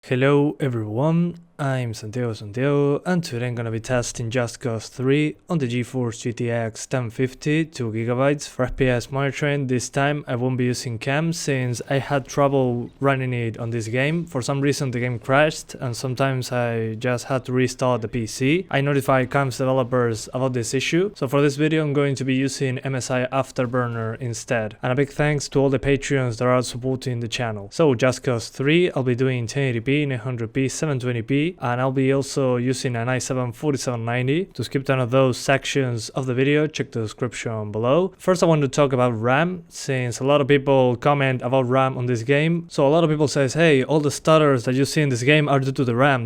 Hello everyone, I'm Santiago, and today I'm gonna be testing Just Cause 3 on the GeForce GTX 1050 2GB for FPS monitoring. This time I won't be using cam since I had trouble running it on this game. For some reason the game crashed and sometimes I just had to restart the PC. I notified cam's developers about this issue, so for this video I'm going to be using MSI Afterburner instead. And a big thanks to all the Patreons that are supporting the channel. So Just Cause 3 I'll be doing 1080p, 900p, 720p, and I'll be also using an i7-4790. To skip none of those sections of the video, check the description below. First I want to talk about RAM, since a lot of people comment about RAM on this game. So a lot of people says, hey, all the stutters that you see in this game are due to the RAM.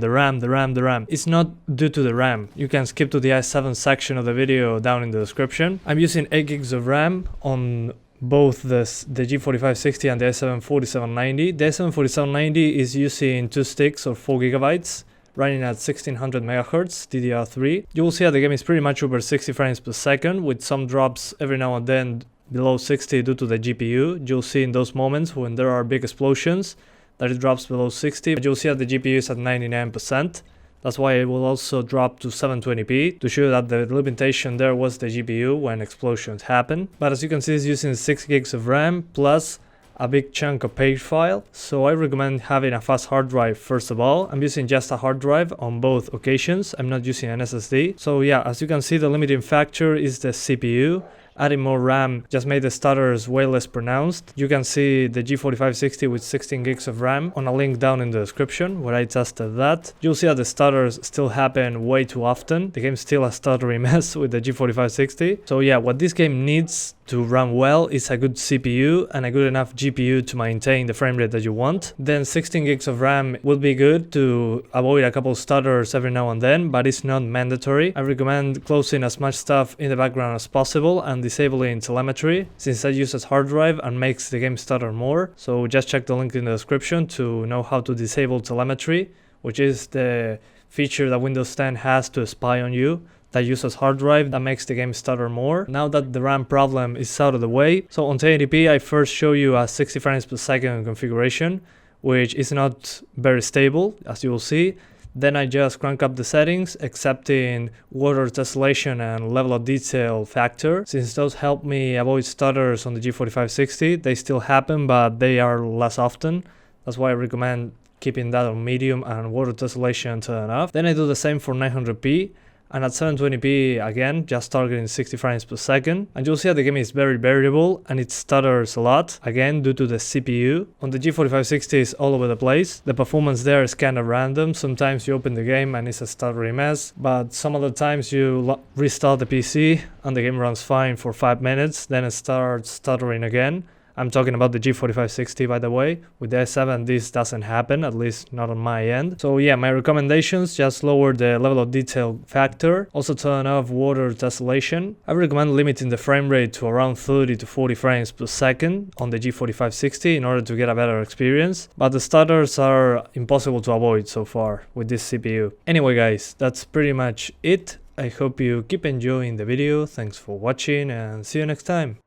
It's not due to the RAM. You can skip to the i7 section of the video down in the description. I'm using 8 gigs of RAM on both the G4560 and the i7-4790. The i7-4790 is using 2 sticks or 4 gigabytes, running at 1600 MHz DDR3. You will see that the game is pretty much over 60 frames per second, with some drops every now and then below 60 due to the GPU. You'll see in those moments when there are big explosions that it drops below 60, but you'll see that the GPU is at 99%. That's why it will also drop to 720p to show that the limitation there was the GPU when explosions happen. But as you can see, it's using 6 gigs of RAM plus a big chunk of page file. So I recommend having a fast hard drive first of all. I'm using just a hard drive on both occasions. I'm not using an SSD. So yeah, as you can see, the limiting factor is the CPU. Adding more RAM just made the stutters way less pronounced. You can see the G4560 with 16 gigs of RAM on a link down in the description where I tested that. You'll see that the stutters still happen way too often. The game's still a stuttery mess with the G4560. So yeah, what this game needs to run well is a good CPU and a good enough GPU to maintain the frame rate that you want. Then 16 gigs of RAM will be good to avoid a couple stutters every now and then, but it's not mandatory. I recommend closing as much stuff in the background as possible and disabling telemetry, since that uses hard drive and makes the game stutter more. So just check the link in the description to know how to disable telemetry, which is the feature that Windows 10 has to spy on you that uses hard drive that makes the game stutter more. Now that the RAM problem is out of the way, so on 1080p I first show you a 60 frames per second configuration, which is not very stable, as you will see. Then I just crank up the settings, excepting water tessellation and level of detail factor, since those help me avoid stutters on the G4560. They still happen, but they are less often. That's why I recommend keeping that on medium and water tessellation turned off. Then I do the same for 900p. And at 720p again, just targeting 60 frames per second. And you'll see that the game is very variable and it stutters a lot, again due to the CPU. On the G4560 it's all over the place. The performance there is kind of random. Sometimes you open the game and it's a stuttery mess, but some other times you restart the PC and the game runs fine for 5 minutes, then it starts stuttering again. I'm talking about the G4560, by the way. With the i7 this doesn't happen, at least not on my end. So yeah, my recommendations: just lower the level of detail factor, also turn off water tessellation. I recommend limiting the frame rate to around 30 to 40 frames per second on the G4560 in order to get a better experience, but the stutters are impossible to avoid so far with this CPU. Anyway guys, that's pretty much it. I hope you keep enjoying the video. Thanks for watching and see you next time.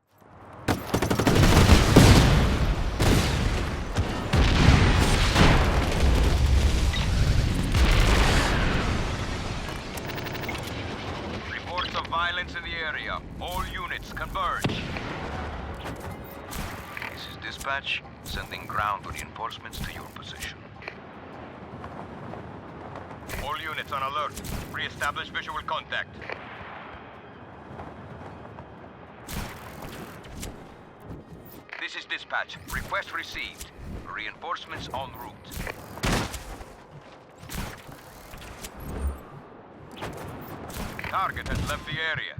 Violence in the area. All units converge. This is dispatch, sending ground reinforcements to your position. All units on alert. Re-establish visual contact. This is dispatch. Request received. Reinforcements en route. Target has left the area.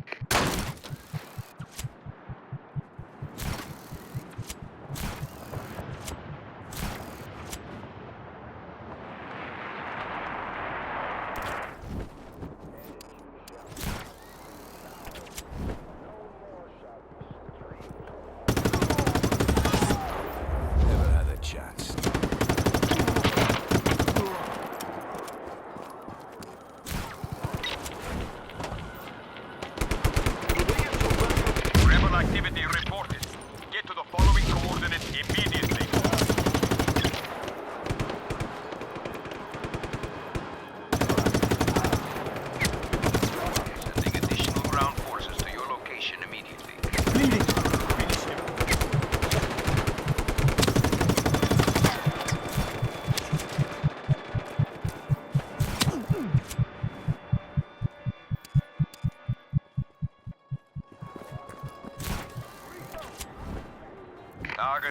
Never had a chance.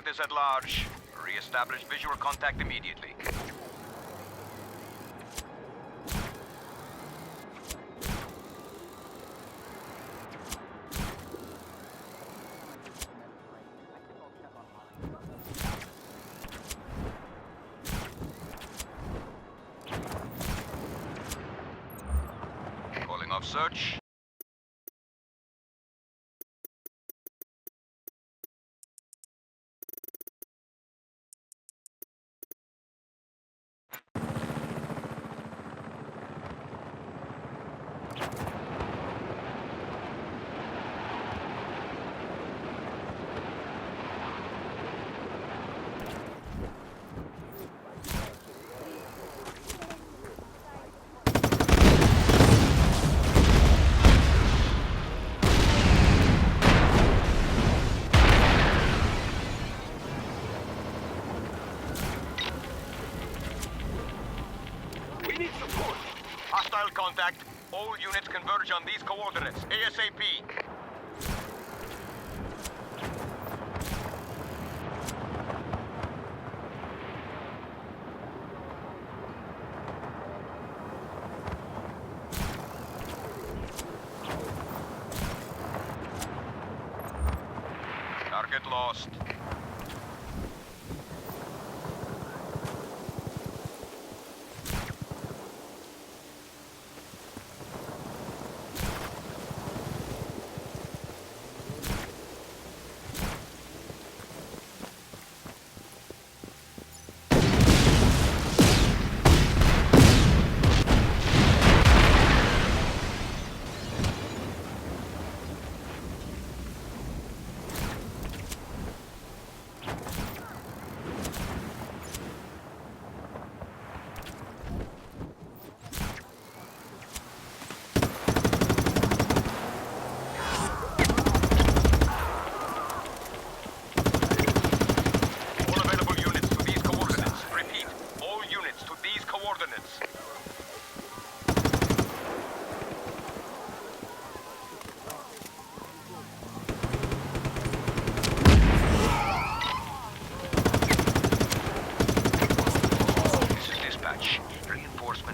target is at large. Re-establish visual contact immediately. Calling off search. Hostile contact. All units converge on these coordinates. ASAP. Target lost.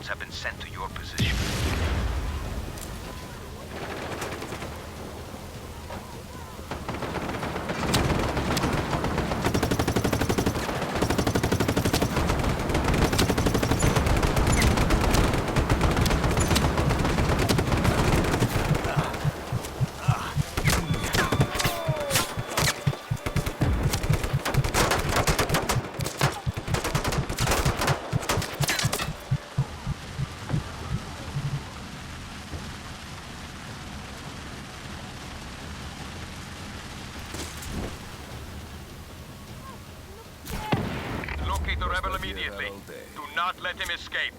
Have been sent to your position. Locate the rebel immediately. Do not let him escape.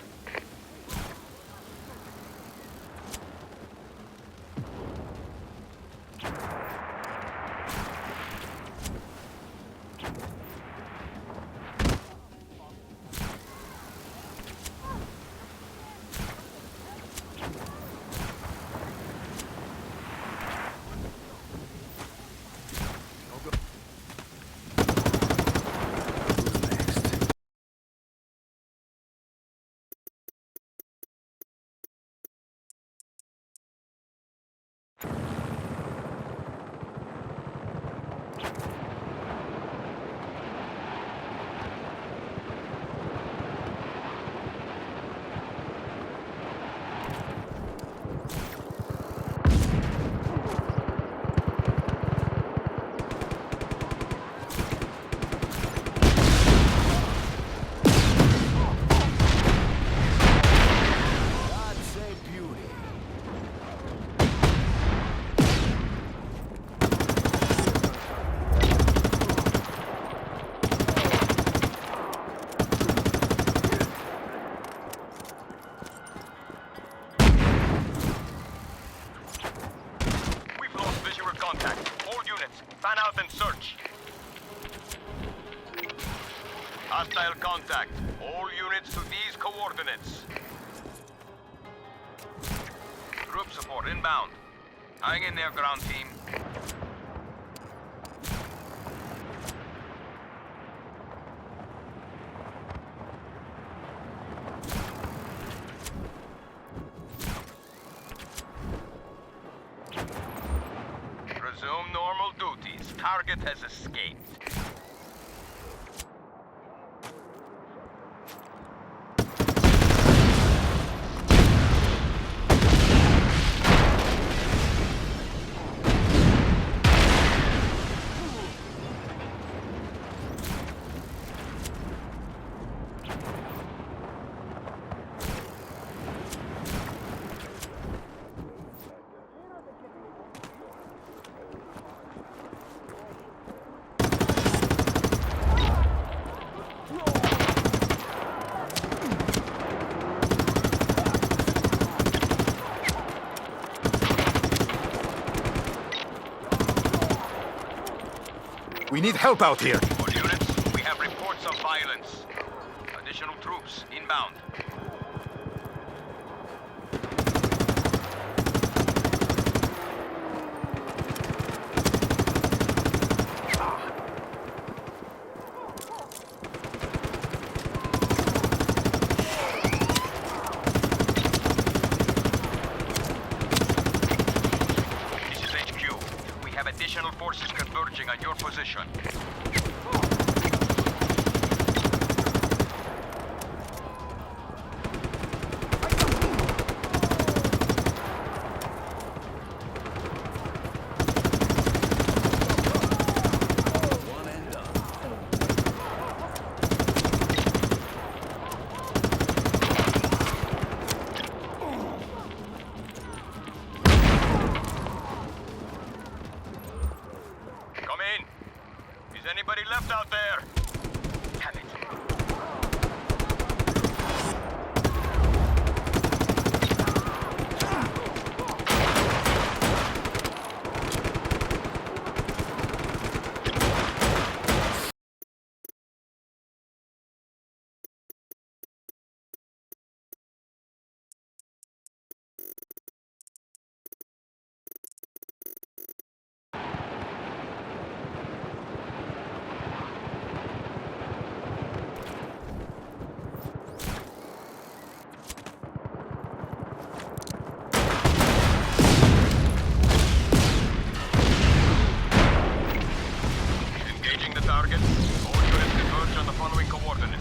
Fan out and search. Hostile contact. All units to these coordinates. Group support inbound. Hang in there, ground team. target has escaped. We need help out here. All units, we have reports of violence. Additional troops inbound. This is HQ. We have additional forces converging on your position. Come in. Is anybody left out there? Damn it. Engaging the target. All units converge on the following coordinates.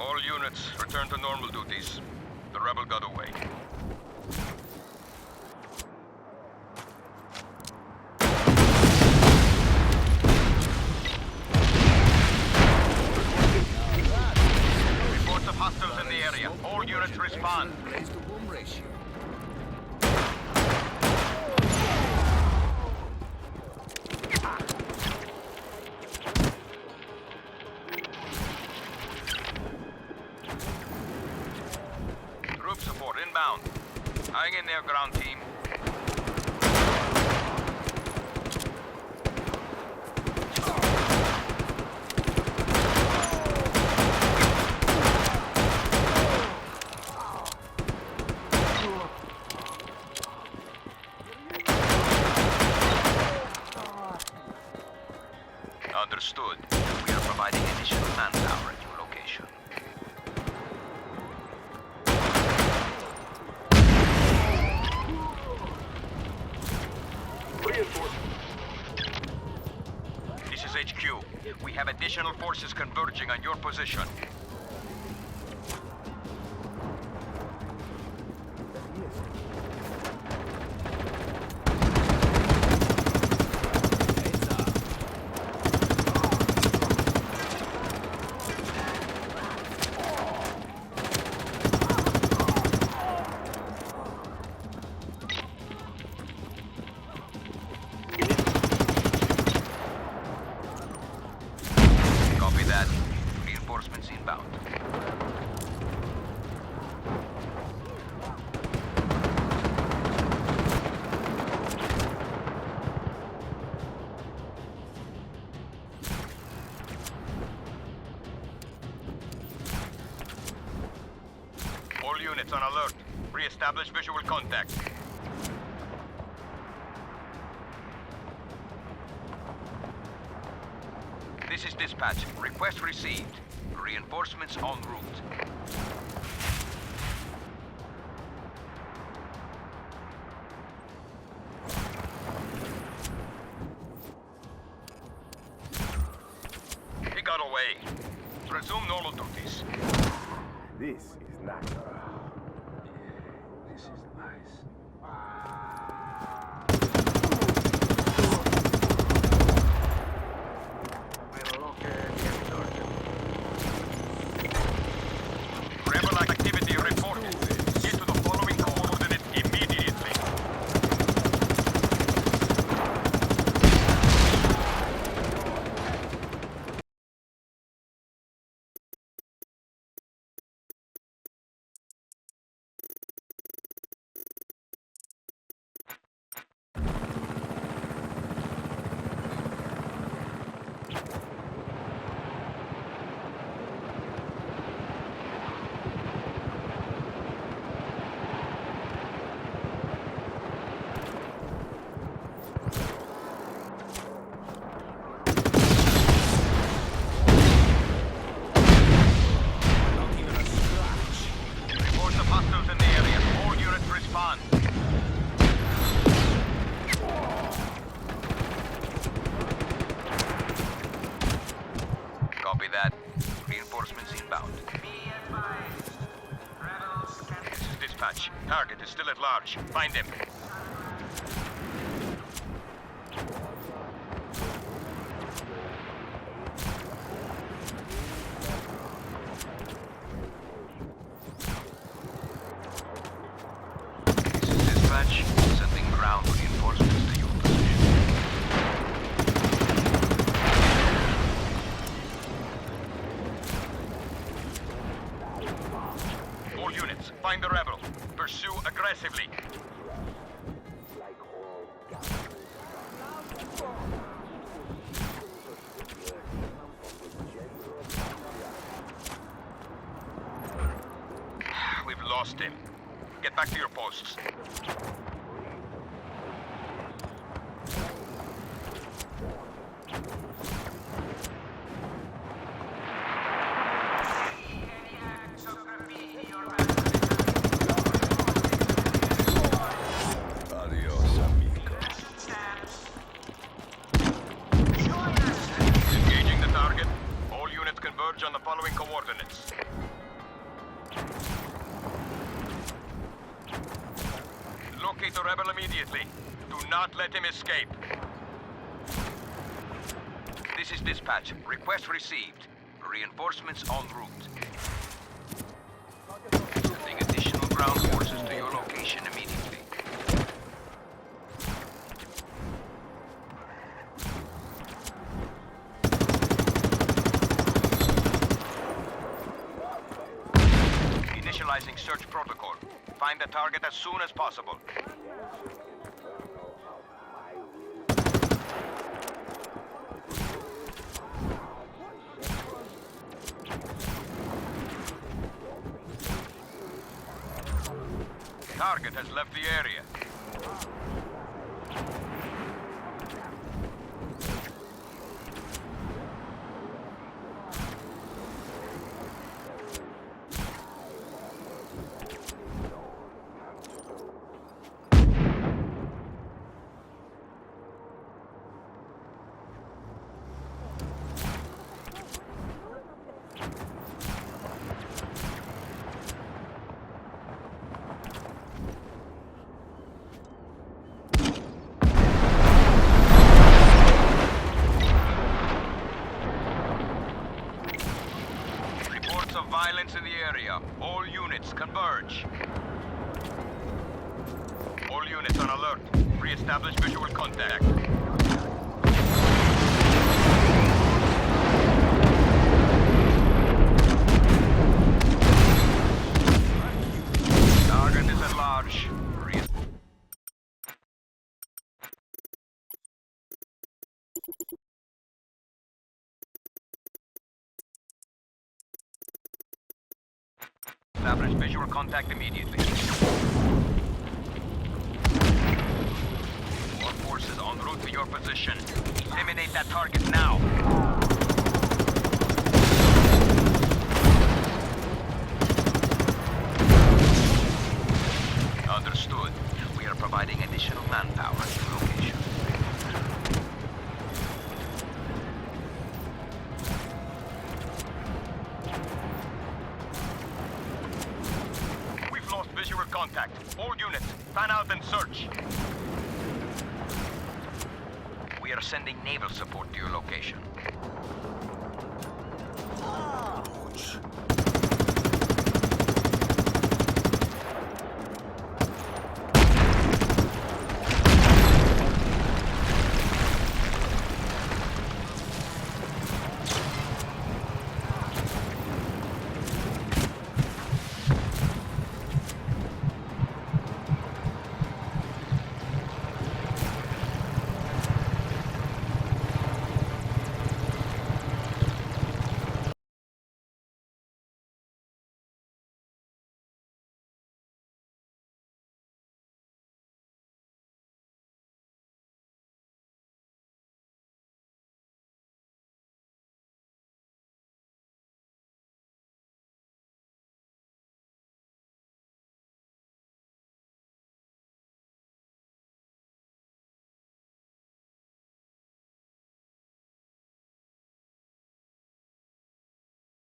All units, return to normal duties. The rebel got away. Reports of hostiles in the area. All units respond. Raise the boom ratio. Group support inbound. Hang in there, ground team. Understood. We are providing additional manpower at your location. This is HQ. We have additional forces converging on your position. Copy that. Reinforcements inbound. All units on alert. Re-establish visual contact. This is dispatch. Request received. Reinforcements en route. He got away. Resume normal duties. This is natural. This is nice. Rebel activity reported. Get to the following coordinates immediately. Reports of hostiles in the area. All units respond. Copy that. Reinforcements inbound. This is dispatch. Target is still at large. Find him. This is dispatch. Sending ground reinforcements to your position. All units, find the rebel. Pursue aggressively. We've lost him. Get back to your posts. Adios, amigo. Engaging the target. All units converge on the following coordinates. Locate the rebel immediately. Do not let him escape. This is dispatch. Request received. Reinforcements en route. Sending additional ground forces to your location immediately. Initializing search protocol. Find the target as soon as possible. Target has left the area. Of violence in the area. All units converge. All units on alert. Re-establish visual contact. Target is at large. establish visual contact immediately. All forces en route to your position. Eliminate that target now. Understood. We are providing additional manpower to your location. We've lost visual contact. All units, fan out and search. We are sending naval support to your location.